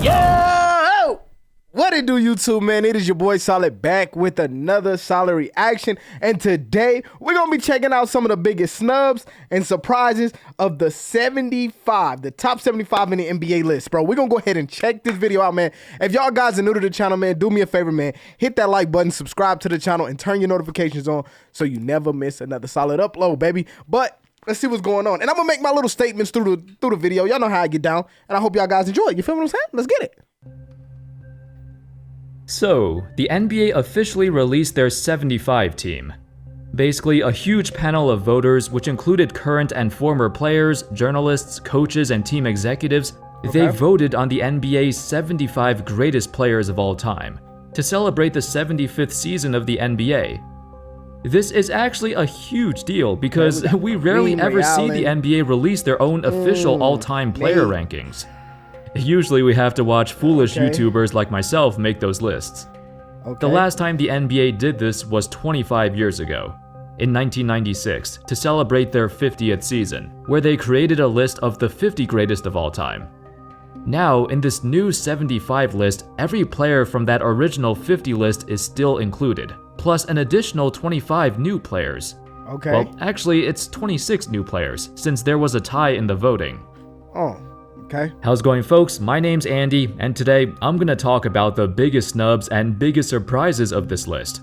Yo! What it do, YouTube, man? It is your boy Solid back with another Solid reaction. And today, we're going to be checking out some of the biggest snubs and surprises of the 75, the top 75 in the NBA list, bro. We're going to go ahead and check this video out, man. If y'all guys are new to the channel, man, do me a favor, man. Hit that like button, subscribe to the channel, and turn your notifications on so you never miss another Solid upload, baby. But let's see what's going on. And I'm going to make my little statements through the video. Y'all know how I get down. And I hope y'all guys enjoy it. You feel what I'm saying? Let's get it. So, the NBA officially released their 75 team. Basically, a huge panel of voters which included current and former players, journalists, coaches, and team executives. They voted on the NBA's 75 greatest players of all time to celebrate the 75th season of the NBA. This is actually a huge deal because we rarely ever see the NBA release their own official all-time player rankings. Usually we have to watch foolish YouTubers like myself make those lists. The last time the NBA did this was 25 years ago, in 1996, to celebrate their 50th season, where they created a list of the 50 greatest of all time. Now, in this new 75 list, every player from that original 50 list is still included, plus an additional 25 new players. Well, actually, it's 26 new players, since there was a tie in the voting. How's it going, folks? My name's Andy, and today I'm gonna talk about the biggest snubs and biggest surprises of this list.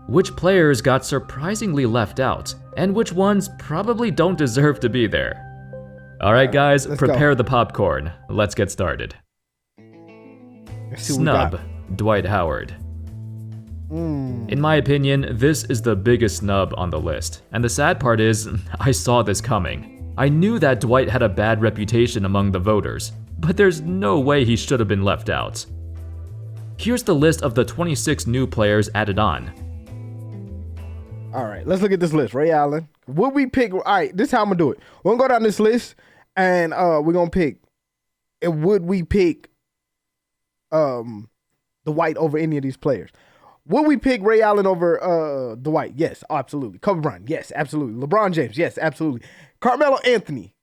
Which players got surprisingly left out, and which ones probably don't deserve to be there. Alright guys, prepare the popcorn. Let's get started. Snub, Dwight Howard. In my opinion, this is the biggest snub on the list, and the sad part is, I saw this coming. I knew that Dwight had a bad reputation among the voters, but there's no way he should have been left out. Here's the list of the 26 new players added on. Alright, let's look at this list. Ray Allen. Would we pick? Alright, this is how I'm gonna do it. We're gonna go down this list and we're gonna pick. And would we pick Dwight over any of these players? Would we pick Ray Allen over Dwight? Yes, absolutely. Kobe Bryant? Yes, absolutely. LeBron James? Yes, absolutely. Carmelo Anthony.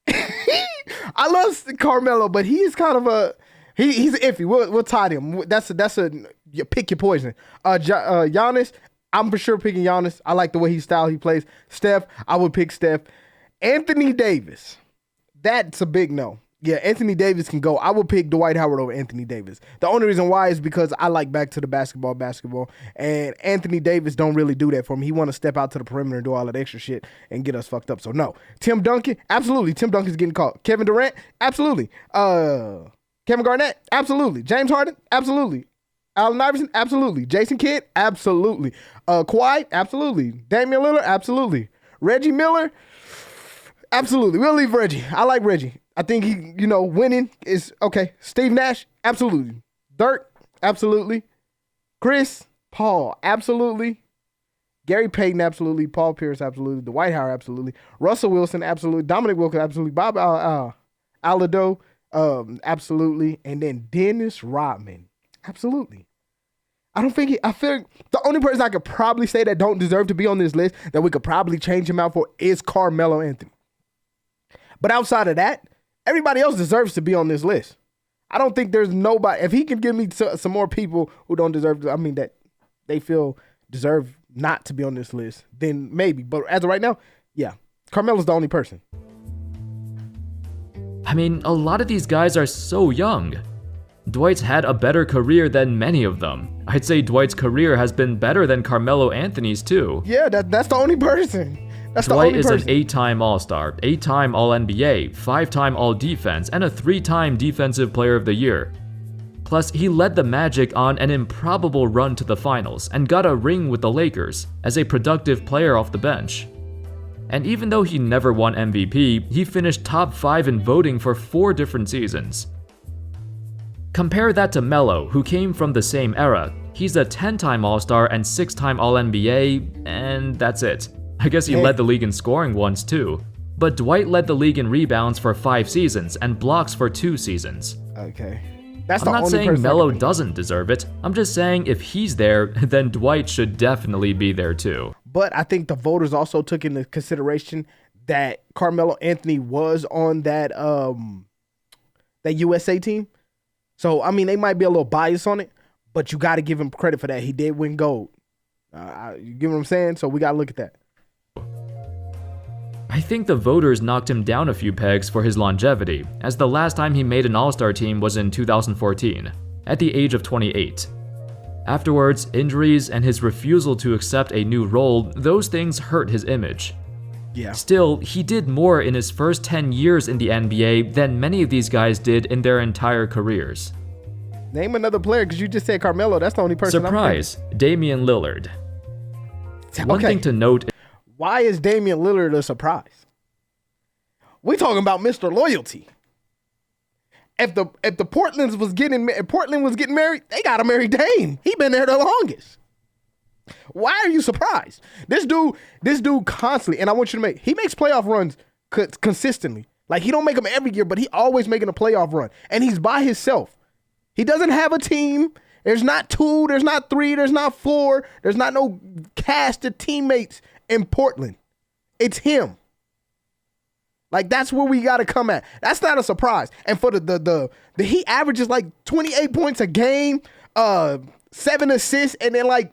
I love Carmelo, but he's kind of he's iffy. We'll tie him. That's a you pick your poison. Giannis, I'm for sure picking Giannis. I like the way he plays. Steph, I would pick Steph. Anthony Davis, that's a big no. Yeah, Anthony Davis can go. I would pick Dwight Howard over Anthony Davis. The only reason why is because I like back to the basketball, and Anthony Davis don't really do that for me. He want to step out to the perimeter and do all that extra shit and get us fucked up. So no. Tim Duncan, absolutely. Tim Duncan's getting caught. Kevin Durant, absolutely. Kevin Garnett, absolutely. James Harden, absolutely. Allen Iverson, absolutely. Jason Kidd, absolutely. Kawhi, absolutely. Damian Lillard, absolutely. Reggie Miller, absolutely. We'll leave Reggie. I like Reggie. I think he, winning is okay. Steve Nash, absolutely. Dirk, absolutely. Chris Paul, absolutely. Gary Payton, absolutely. Paul Pierce, absolutely. Dwight Howard, absolutely. Russell Wilson, absolutely. Dominic Wilkins, absolutely. Bob Alado, absolutely. And then Dennis Rodman, absolutely. I feel like the only person I could probably say that don't deserve to be on this list that we could probably change him out for is Carmelo Anthony. But outside of that, everybody else deserves to be on this list. I don't think there's nobody. If he can give me some more people who don't deserve to, that they feel deserve not to be on this list, then maybe. But as of right now, yeah, Carmelo's the only person. A lot of these guys are so young. Dwight's had a better career than many of them. I'd say Dwight's career has been better than Carmelo Anthony's too. Yeah, that's the only person. Dwight is an 8-time All-Star, 8-time All-NBA, 5-time All-Defense, and a 3-time Defensive Player of the Year. Plus, he led the Magic on an improbable run to the finals and got a ring with the Lakers as a productive player off the bench. And even though he never won MVP, he finished top 5 in voting for 4 different seasons. Compare that to Melo, who came from the same era. He's a 10-time All-Star and 6-time All-NBA, and that's it. I guess he led the league in scoring once too. But Dwight led the league in rebounds for 5 seasons and blocks for 2 seasons. Okay. I'm not saying Melo doesn't deserve it. I'm just saying if he's there, then Dwight should definitely be there too. But I think the voters also took into consideration that Carmelo Anthony was on that USA team. So, I mean, they might be a little biased on it, but you got to give him credit for that. He did win gold. You get what I'm saying? So we got to look at that. I think the voters knocked him down a few pegs for his longevity, as the last time he made an All-Star team was in 2014, at the age of 28. Afterwards, injuries and his refusal to accept a new role, those things hurt his image. Yeah. Still, he did more in his first 10 years in the NBA than many of these guys did in their entire careers. Name another player, because you just said Carmelo. That's the only person. Surprise, Damian Lillard. One thing to note. Why is Damian Lillard a surprise? We talking about Mr. Loyalty. If the Portland was getting married, they gotta marry Dame. He been there the longest. Why are you surprised? This dude constantly, and I want you to he makes playoff runs consistently. Like, he don't make them every year, but he always making a playoff run, and he's by himself. He doesn't have a team. There's not 2, there's not 3, there's not 4, there's not no cast of teammates in Portland. It's him. Like, that's where we got to come at. That's not a surprise. And for the he averages like 28 points a game, 7 assists, and then like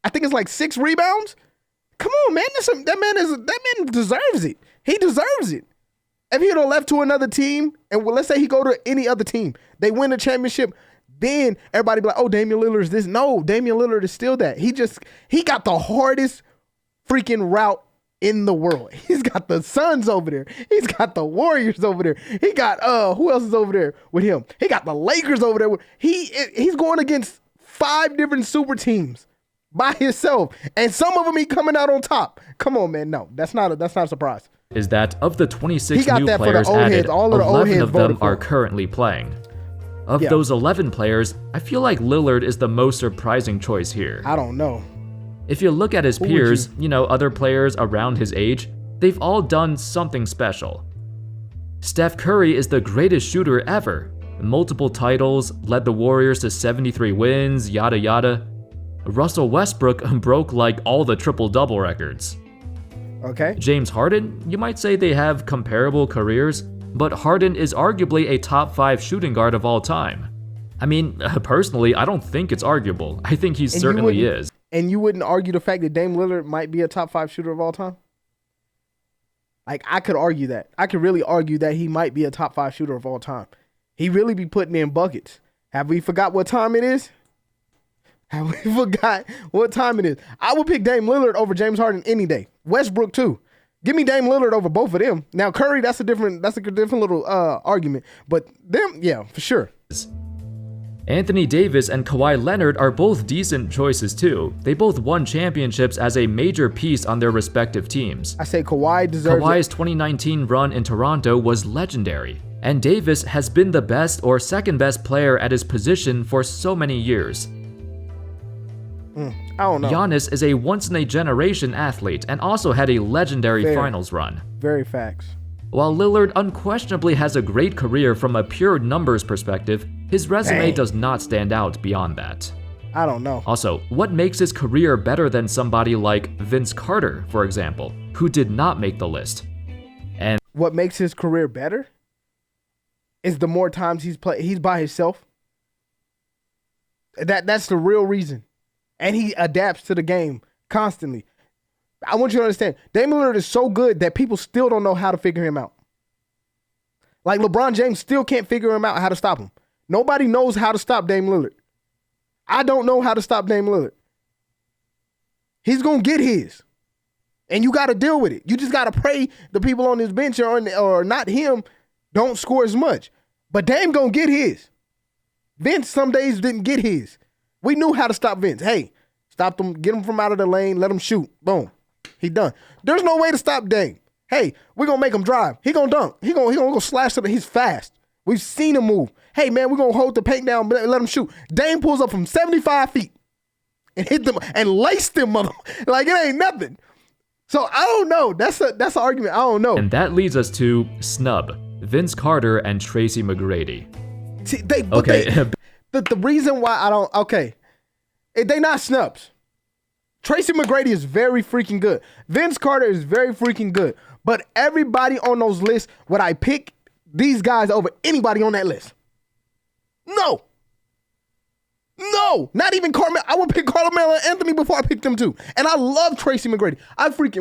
I think it's like 6 rebounds. Come on, man. That man deserves it. He deserves it. If he would have left to another team, and let's say he go to any other team, they win the championship, then everybody be like, oh, Damian Lillard is this. No, Damian Lillard is still that. He got the hardest freaking route in the world. He's got the Suns over there. He's got the Warriors over there. He got who else is over there with him? He got the Lakers over there. He's going against 5 different super teams by himself, and some of them he coming out on top. Come on, man. No, that's not a surprise. Is that of the 26 new players added, 11 of them are currently playing. Of those 11 players, I feel like Lillard is the most surprising choice here. I don't know. If you look at his peers, other players around his age, they've all done something special. Steph Curry is the greatest shooter ever. Multiple titles, led the Warriors to 73 wins, yada yada. Russell Westbrook broke like all the triple-double records. Okay. James Harden, you might say they have comparable careers, but Harden is arguably a top 5 shooting guard of all time. I mean, personally, I don't think it's arguable. I think he certainly is. And you wouldn't argue the fact that Dame Lillard might be a top 5 shooter of all time? Like, I could argue that. I could really argue that he might be a top 5 shooter of all time. He really be putting in buckets. Have we forgot what time it is? Have we forgot what time it is? I would pick Dame Lillard over James Harden any day. Westbrook too. Give me Dame Lillard over both of them. Now Curry, that's a different little argument. But them, yeah, for sure. Anthony Davis and Kawhi Leonard are both decent choices too. They both won championships as a major piece on their respective teams. I say Kawhi deserves Kawhi's 2019 run in Toronto was legendary, and Davis has been the best or second best player at his position for so many years. I don't know. Giannis is a once-in-a-generation athlete and also had a legendary finals run. Very facts. While Lillard unquestionably has a great career from a pure numbers perspective, his resume does not stand out beyond that. I don't know. Also, what makes his career better than somebody like Vince Carter, for example, who did not make the list? And what makes his career better is the more times he's by himself. That's the real reason. And he adapts to the game constantly. I want you to understand, Damian Lillard is so good that people still don't know how to figure him out. Like LeBron James still can't figure him out how to stop him. Nobody knows how to stop Dame Lillard. I don't know how to stop Dame Lillard. He's going to get his. And you got to deal with it. You just got to pray the people on his bench or not him don't score as much. But Dame going to get his. Vince some days didn't get his. We knew how to stop Vince. Hey, stop them, get him from out of the lane, let him shoot. Boom. He done. There's no way to stop Dame. Hey, we're going to make him drive. He going to dunk. He going to go slash to he's fast. We've seen him move. Hey, man, we're going to hold the paint down, let him shoot. Dame pulls up from 75 feet and hit them and laced them, mother. Like, it ain't nothing. So, I don't know. That's an argument. I don't know. And that leads us to snub, Vince Carter and Tracy McGrady. See, the reason why I don't, they not snubs. Tracy McGrady is very freaking good. Vince Carter is very freaking good. But everybody on those lists, would I pick these guys over anybody on that list? No. No, not even Carmelo. I would pick Carmelo Anthony before I picked them two. And I love Tracy McGrady.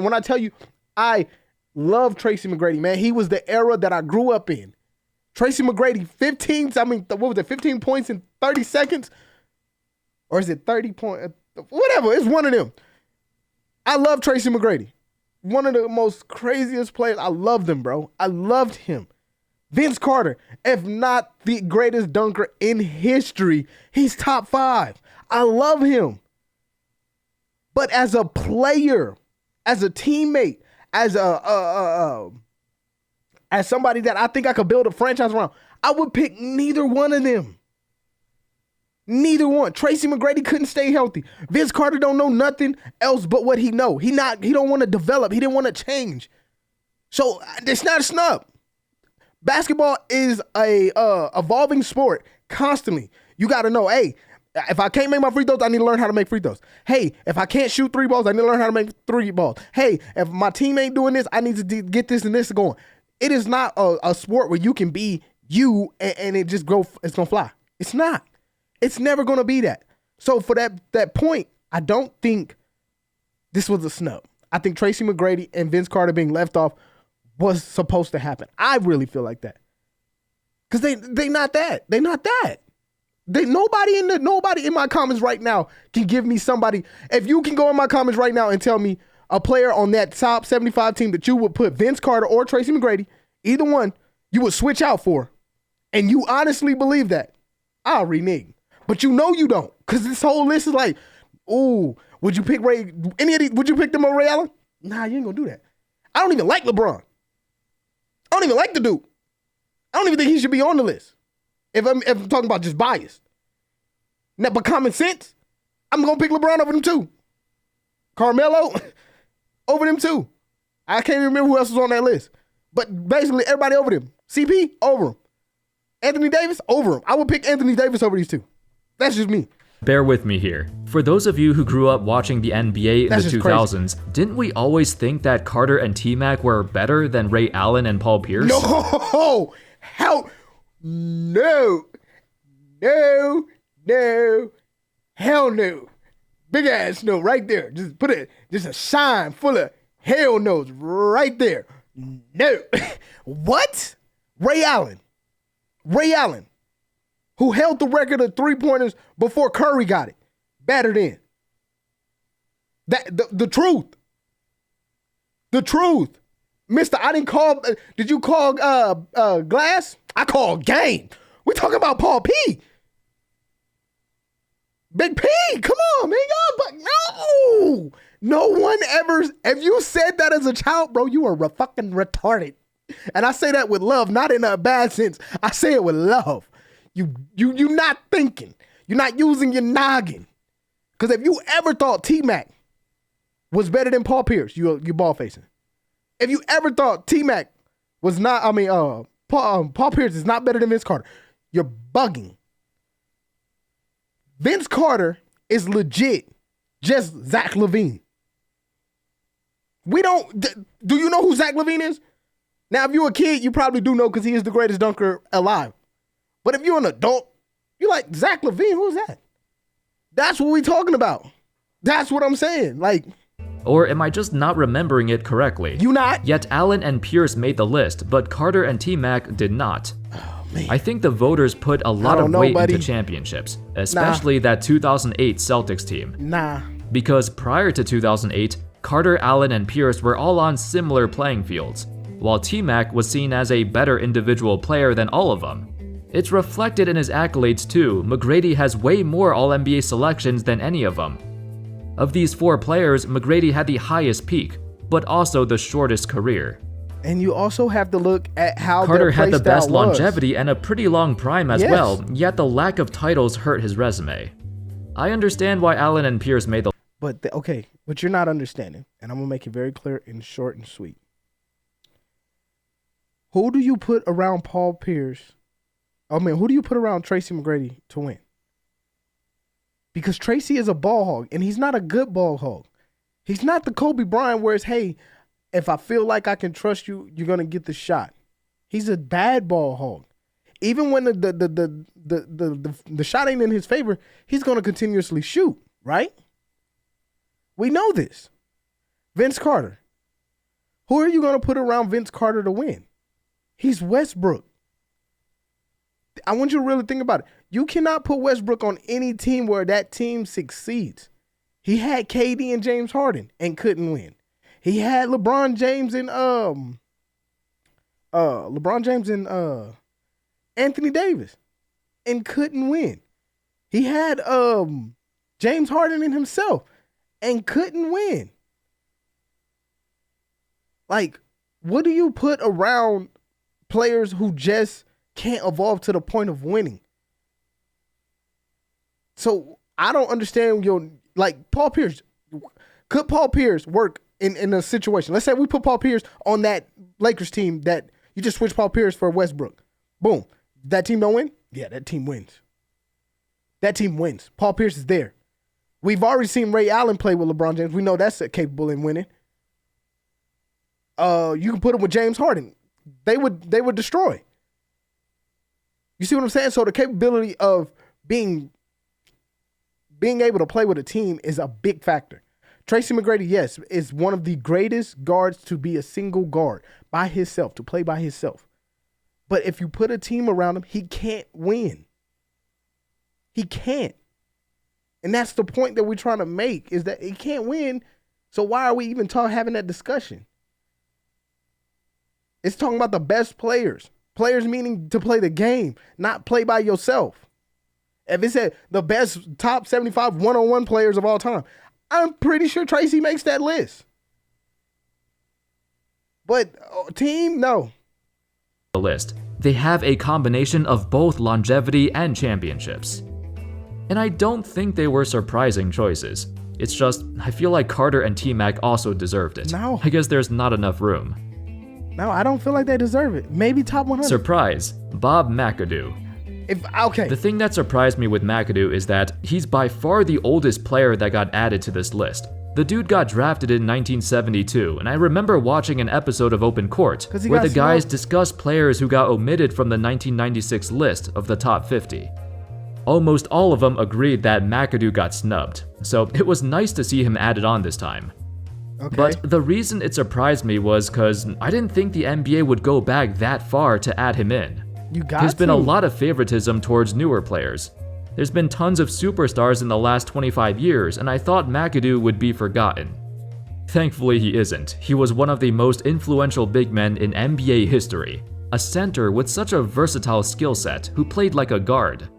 When I tell you, I love Tracy McGrady, man. He was the era that I grew up in. Tracy McGrady, 15 points in 30 seconds? Or is it 30 points? Whatever, it's one of them. I love Tracy McGrady. One of the most craziest players. I loved him, bro. I loved him. Vince Carter, if not the greatest dunker in history, he's top 5. I love him. But as a player, as a teammate, as somebody that I think I could build a franchise around, I would pick neither one of them. Neither one. Tracy McGrady couldn't stay healthy. Vince Carter don't know nothing else but what he know. He don't want to develop. He didn't want to change. So it's not a snub. Basketball is a evolving sport constantly. You got to know, hey, if I can't make my free throws, I need to learn how to make free throws. Hey, if I can't shoot 3 balls, I need to learn how to make 3 balls. Hey, if my team ain't doing this, I need to get this and this going. It is not a sport where you can be you and it's going to fly. It's not. It's never going to be that. So for that point, I don't think this was a snub. I think Tracy McGrady and Vince Carter being left off was supposed to happen. I really feel like that. Because they not that. They not that. Nobody in my comments right now can give me somebody. If you can go in my comments right now and tell me a player on that top 75 team that you would put Vince Carter or Tracy McGrady, either one, you would switch out for, and you honestly believe that, I'll renege. But you know you don't. Because this whole list is like, ooh, would you pick would you pick them over Ray Allen? Nah, you ain't gonna do that. I don't even like LeBron. I don't even like the dude. I don't even think he should be on the list. If I'm talking about just bias. Now, but common sense, I'm going to pick LeBron over them too. Carmelo over them too. I can't even remember who else was on that list. But basically everybody over them. CP over him. Anthony Davis over him. I would pick Anthony Davis over these two. That's just me. Bear with me here. For those of you who grew up watching the NBA in the 2000s, didn't we always think that Carter and T-Mac were better than Ray Allen and Paul Pierce? No! Hell no! Hell no. Big ass no right there. Just put it, just a sign full of hell no's right there. No. What? Ray Allen, who held the record of 3-pointers before Curry got it. Battered in. The truth. The truth. Mister, I didn't call, did you call Glass? I called Game. We talking about Paul P. Big P, come on, man. But no. No one ever, if you said that as a child, bro, you are fucking retarded. And I say that with love, not in a bad sense. I say it with love. You not thinking. You're not using your noggin. Because if you ever thought T-Mac was better than Paul Pierce, you're ball facing. If you ever thought T-Mac was not, Paul Pierce is not better than Vince Carter, you're bugging. Vince Carter is legit just Zach LaVine. Do you know who Zach LaVine is? Now, if you're a kid, you probably do know because he is the greatest dunker alive. But if you're an adult, you're like, Zach LaVine, who's that? That's what we talking about. That's what I'm saying. Like, or am I just not remembering it correctly? You not? Yet Allen and Pierce made the list, but Carter and T-Mac did not. Oh, man. I think the voters put a lot of weight into championships, especially that 2008 Celtics team. Nah. Because prior to 2008, Carter, Allen, and Pierce were all on similar playing fields, while T-Mac was seen as a better individual player than all of them. It's reflected in his accolades too. McGrady has way more All-NBA selections than any of them. Of these 4 players, McGrady had the highest peak, but also the shortest career. And you also have to look at how Carter their had the best was. longevity and a pretty long prime as well, yet the lack of titles hurt his resume. I understand why Allen and Pierce made the But what you're not understanding, and I'm going to make it very clear and short and sweet. Who do you put around Paul Pierce? Who do you put around Tracy McGrady to win? Because Tracy is a ball hog, and he's not a good ball hog. He's not the Kobe Bryant where it's, hey, if I feel like I can trust you, you're going to get the shot. He's a bad ball hog. even when the shot ain't in his favor, he's gonna continuously shoot, right? We know this. Vince Carter. Who are you gonna put around Vince Carter to win? He's Westbrook. I want you to really think about it. You cannot put Westbrook on any team where that team succeeds. He had KD and James Harden and couldn't win. He had LeBron James and Anthony Davis and couldn't win. He had James Harden and himself and couldn't win. Like, what do you put around players who just can't evolve to the point of winning? So I don't understand Paul Pierce. Could Paul Pierce work in a situation? Let's say we put Paul Pierce on that Lakers team that you just switch Paul Pierce for Westbrook. Boom. That team don't win? Yeah, that team wins. That team wins. Paul Pierce is there. We've already seen Ray Allen play with LeBron James. We know that's capable in winning. You can put him with James Harden. They would destroy. You see what I'm saying? So the capability of being able to play with a team is a big factor. Tracy McGrady, yes, is one of the greatest guards to be a single guard by himself, to play by himself. But if you put a team around him, he can't win. He can't. And that's the point that we're trying to make, is that he can't win. So why are we even having that discussion? It's talking about the best players. Players meaning to play the game, not play by yourself. If it said the best top 75 one-on-one players of all time, I'm pretty sure Tracy makes that list. But team, no. The list. They have a combination of both longevity and championships. And I don't think they were surprising choices. It's just, I feel like Carter and T-Mac also deserved it. No. I guess there's not enough room. No, I don't feel like they deserve it. Maybe top 100. Surprise, Bob McAdoo. Okay. The thing that surprised me with McAdoo is that he's by far the oldest player that got added to this list. The dude got drafted in 1972, and I remember watching an episode of Open Court where the guys discussed players who got omitted from the 1996 list of the top 50. Almost all of them agreed that McAdoo got snubbed, so it was nice to see him added on this time. Okay. But the reason it surprised me was because I didn't think the NBA would go back that far to add him in. There's been a lot of favoritism towards newer players. There's been tons of superstars in the last 25 years, and I thought McAdoo would be forgotten. Thankfully, he isn't. He was one of the most influential big men in NBA history, a center with such a versatile skill set who played like a guard.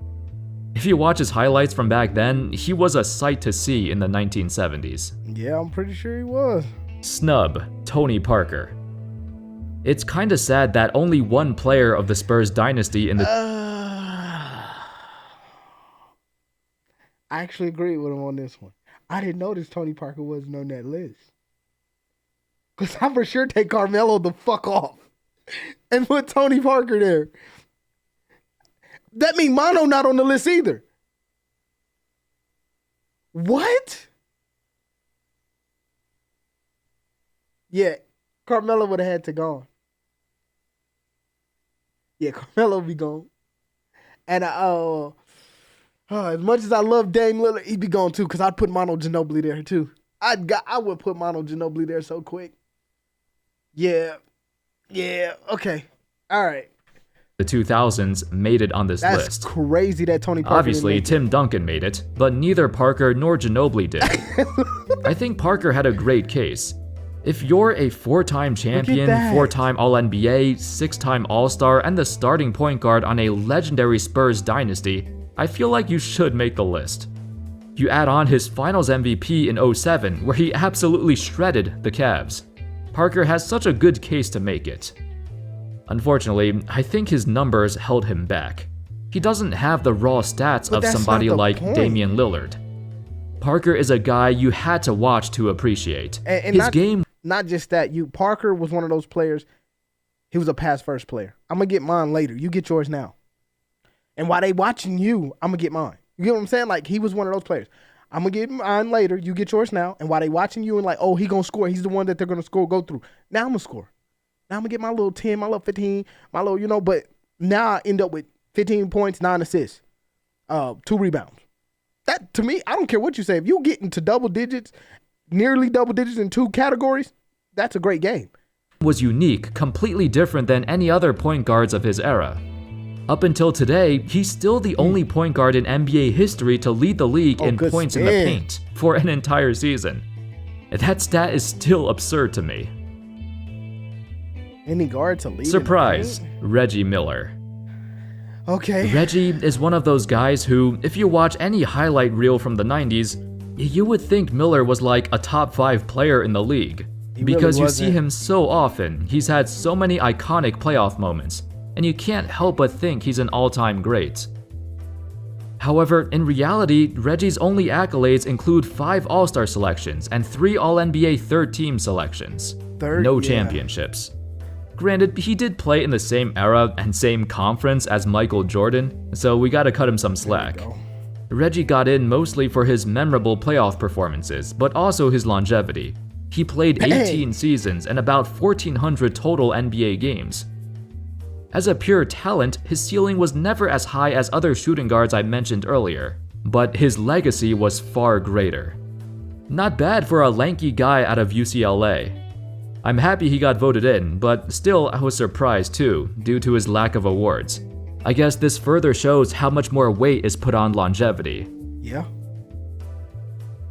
If you watch his highlights from back then, he was a sight to see in the 1970s. Yeah, I'm pretty sure he was. Snub, Tony Parker. It's kinda sad that only one player of the Spurs dynasty in the I actually agree with him on this one. I didn't notice Tony Parker wasn't on that list. Because I for sure take Carmelo the fuck off and put Tony Parker there. That means Mono not on the list either. What? Yeah, Carmelo would have had to go. Yeah, Carmelo would be gone. And as much as I love Dame Lillard, he'd be gone too, because I'd put Mono Ginobili there too. I would put Mono Ginobili there so quick. Yeah, okay, all right. The 2000s made it on this list. That's crazy that Tony Parker Obviously, Tim Duncan made it, but neither Parker nor Ginobili did. I think Parker had a great case. If you're a 4-time champion, 4-time All-NBA, 6-time All-Star, and the starting point guard on a legendary Spurs dynasty, I feel like you should make the list. You add on his Finals MVP in 07, where he absolutely shredded the Cavs. Parker has such a good case to make it. Unfortunately, I think his numbers held him back. He doesn't have the raw stats of somebody like Damian Lillard. Parker is a guy you had to watch to appreciate. And his game... Not just that, Parker was one of those players, he was a pass-first player. I'm going to get mine later. You get yours now. And while they watching you, I'm going to get mine. You get what I'm saying? Like, he was one of those players. I'm going to get mine later. You get yours now. And while they watching you and like, oh, he going to score. He's the one that they're going to go through. Now I'm going to score. Now I'm going to get my little 10, my little 15, my little, but now I end up with 15 points, 9 assists, 2 rebounds. That, to me, I don't care what you say. If you get into double digits, nearly double digits in 2 categories, that's a great game. Was unique, completely different than any other point guards of his era. Up until today, he's still the only point guard in NBA history to lead the league in points in the paint for an entire season. That stat is still absurd to me. Any guard to lead? Surprise, Reggie Miller. Okay. Reggie is one of those guys who, if you watch any highlight reel from the 90s, you would think Miller was like a top 5 player in the league. Because you see him so often, he's had so many iconic playoff moments, and you can't help but think he's an all-time great. However, in reality, Reggie's only accolades include 5 All-Star selections and 3 All-NBA third-team selections. No championships. Granted, he did play in the same era and same conference as Michael Jordan, so we gotta cut him some slack. Reggie got in mostly for his memorable playoff performances, but also his longevity. He played 18 seasons and about 1,400 total NBA games. As a pure talent, his ceiling was never as high as other shooting guards I mentioned earlier, but his legacy was far greater. Not bad for a lanky guy out of UCLA. I'm happy he got voted in, but still I was surprised too, due to his lack of awards. I guess this further shows how much more weight is put on longevity. Yeah.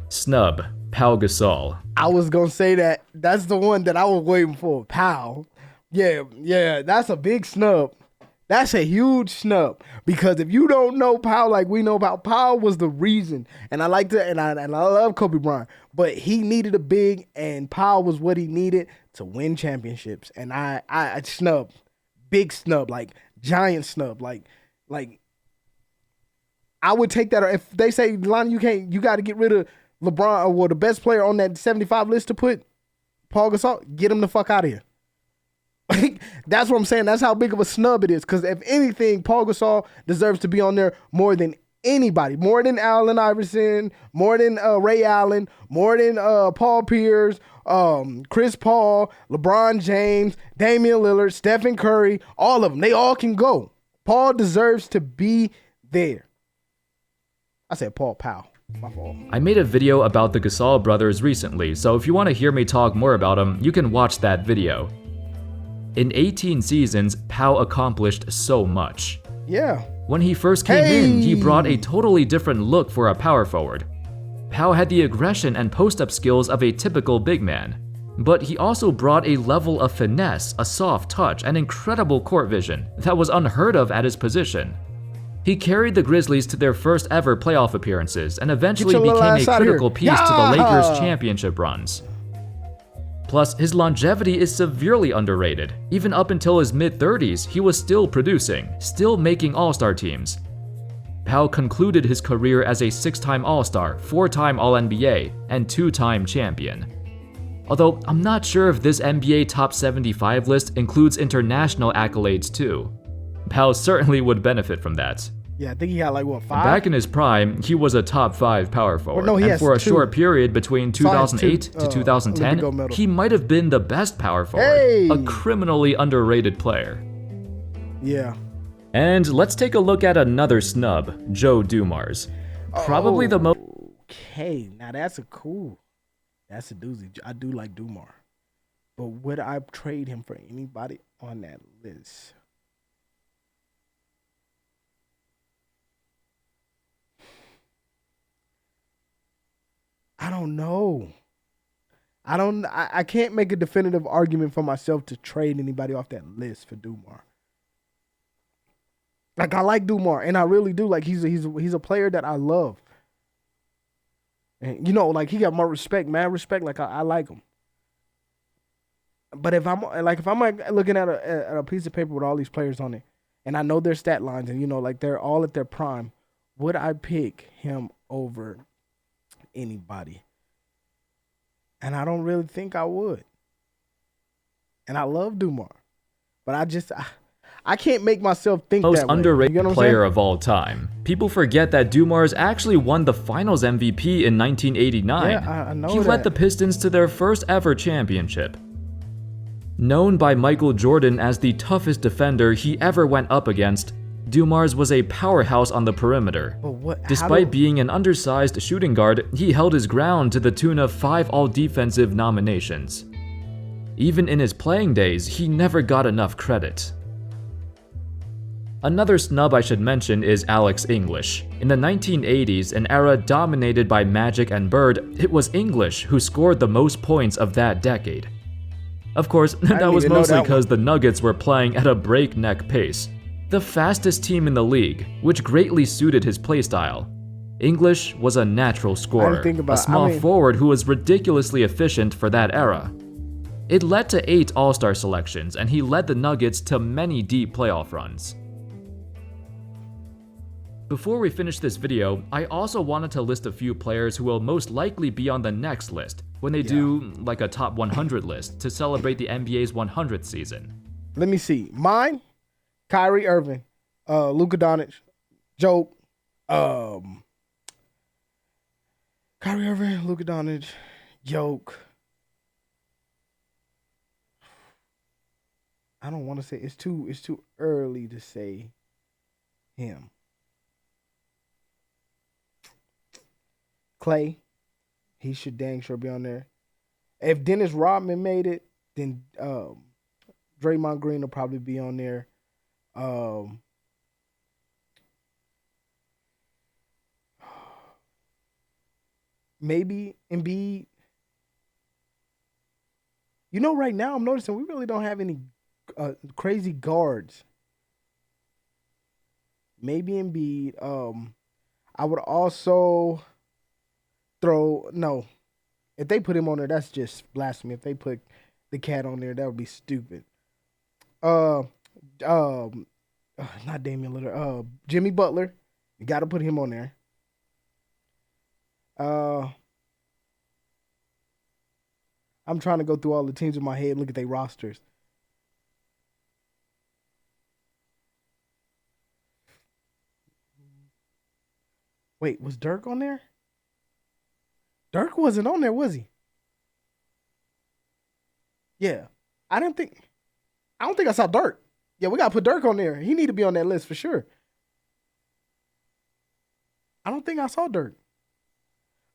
Snub, Pau Gasol. I was gonna say that. That's the one that I was waiting for. Pau. Yeah, that's a big snub. That's a huge snub. Because if you don't know Pau like we know about, Pau was the reason. And I like to, and I love Kobe Bryant, but he needed a big, and Pau was what he needed to win championships. And I snub, big snub, like giant snub, like I would take that. If they say, Lonnie, you got to get rid of LeBron, or the best player on that 75 list to put Pau Gasol, get him the fuck out of here. That's what I'm saying. That's how big of a snub it is. Because if anything, Pau Gasol deserves to be on there more than anybody. More than Allen Iverson, more than Ray Allen, more than Paul Pierce, Chris Paul, LeBron James, Damian Lillard, Stephen Curry, all of them. They all can go. Paul deserves to be there. I said Pau. My fault. I made a video about the Gasol brothers recently, so if you want to hear me talk more about them, you can watch that video. In 18 seasons, Pau accomplished so much. Yeah. When he first came in, he brought a totally different look for a power forward. Pau had the aggression and post-up skills of a typical big man, but he also brought a level of finesse, a soft touch, and incredible court vision that was unheard of at his position. He carried the Grizzlies to their first ever playoff appearances and eventually became a critical piece to the Lakers' championship runs. Plus, his longevity is severely underrated. Even up until his mid-30s, he was still producing, still making All-Star teams. Pau concluded his career as a 6-time All-Star, 4-time All-NBA, and 2-time champion. Although, I'm not sure if this NBA Top 75 list includes international accolades too. Pau certainly would benefit from that. Yeah, I think he got like, what, 5? Back in his prime, he was a top 5 power forward, and for a short period between 2008 to 2010, he might have been the best power forward, a criminally underrated player. Yeah. And let's take a look at another snub, Joe Dumars. Probably the most... Okay, now that's a doozy. I do like Dumars. But would I trade him for anybody on that list? I don't know. I can't make a definitive argument for myself to trade anybody off that list for Dumars. Like, I like Dumars, and I really do. Like, he's a player that I love. And, like, he got more respect, mad respect. Like, I like him. But if I'm looking at a piece of paper with all these players on it, and I know their stat lines, and, like, they're all at their prime, would I pick him over anybody? And I don't really think I would. And I love Dumars, but I can't make myself think that way. Most underrated player of all time. People forget that Dumars actually won the Finals MVP in 1989. Yeah, I know he led the Pistons to their first ever championship. Known by Michael Jordan as the toughest defender he ever went up against, Dumars was a powerhouse on the perimeter. Despite being an undersized shooting guard, he held his ground to the tune of 5 all-defensive nominations. Even in his playing days, he never got enough credit. Another snub I should mention is Alex English. In the 1980s, an era dominated by Magic and Bird, it was English who scored the most points of that decade. Of course, that was mostly because the Nuggets were playing at a breakneck pace. The fastest team in the league, which greatly suited his playstyle. English was a natural scorer, a small forward who was ridiculously efficient for that era. It led to 8 All-Star selections, and he led the Nuggets to many deep playoff runs. Before we finish this video, I also wanted to list a few players who will most likely be on the next list when they do like a top 100 list to celebrate the NBA's 100th season. Let me see. Mine, Kyrie Irving, Luka Doncic, Joke, Kyrie Irving, Luka Doncic, Joke. I don't want to say it's too early to say him. Clay, he should dang sure be on there. If Dennis Rodman made it, then Draymond Green will probably be on there. Maybe Embiid. You know, right now I'm noticing we really don't have any crazy guards. Maybe Embiid. I would also if they put him on there, that's just blasphemy. If they put the cat on there, that would be stupid. Not Damian Lillard. Jimmy Butler, you got to put him on there. I'm trying to go through all the teams in my head and look at their rosters. Wait, was Dirk on there? Dirk wasn't on there, was he? Yeah. I don't think I saw Dirk. Yeah, we got to put Dirk on there. He need to be on that list for sure. I don't think I saw Dirk.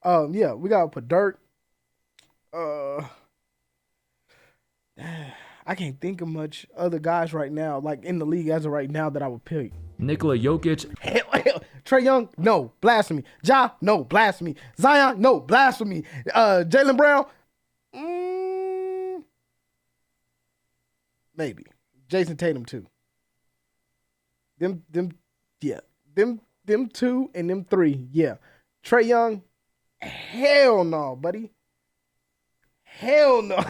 Yeah, we got to put Dirk. I can't think of much other guys right now, like in the league as of right now, that I would pick. Nikola Jokic. Hell. Trae Young, no, blasphemy. Ja, no, blasphemy. Zion, no, blasphemy. Jaylen Brown, maybe. Jason Tatum too. Them two and them three, yeah. Trae Young, hell no, buddy. Hell no.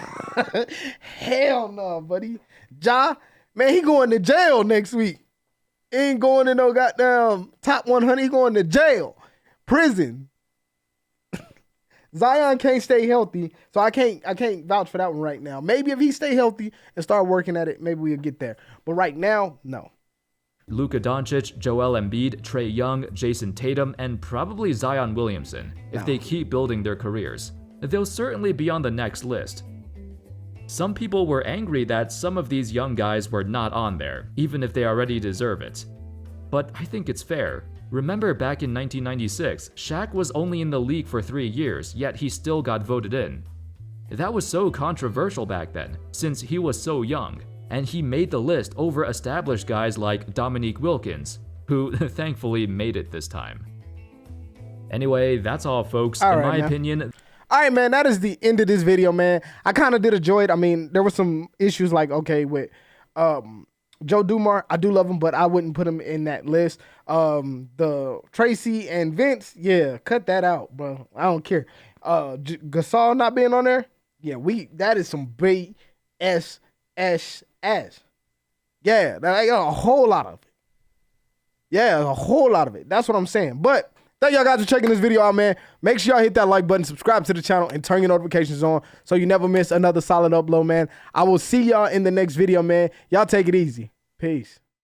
Hell no, buddy. Ja, man, he going to jail next week. Ain't going to no goddamn top 100. He going to jail. Prison. Zion can't stay healthy, so I can't vouch for that one right now. Maybe if he stay healthy and start working at it, maybe we'll get there. But right now, no. Luka Doncic, Joel Embiid, Trae Young, Jason Tatum, and probably Zion Williamson, if they keep building their careers. They'll certainly be on the next list. Some people were angry that some of these young guys were not on there, even if they already deserve it. But I think it's fair. Remember back in 1996, Shaq was only in the league for 3 years, yet he still got voted in. That was so controversial back then, since he was so young, and he made the list over established guys like Dominique Wilkins, who thankfully made it this time. Anyway, that's all folks. In my opinion... All right, man, that is the end of this video, man. I kind of did enjoy it. I mean, there were some issues like, okay, with Joe Dumars. I do love him, but I wouldn't put him in that list. The Tracy and Vince, yeah, cut that out, bro. I don't care. Gasol not being on there, yeah, that is some BS. Yeah, a whole lot of it. Yeah, a whole lot of it. That's what I'm saying. But thank y'all guys for checking this video out, man. Make sure y'all hit that like button, subscribe to the channel, and turn your notifications on so you never miss another solid upload, man. I will see y'all in the next video, man. Y'all take it easy. Peace.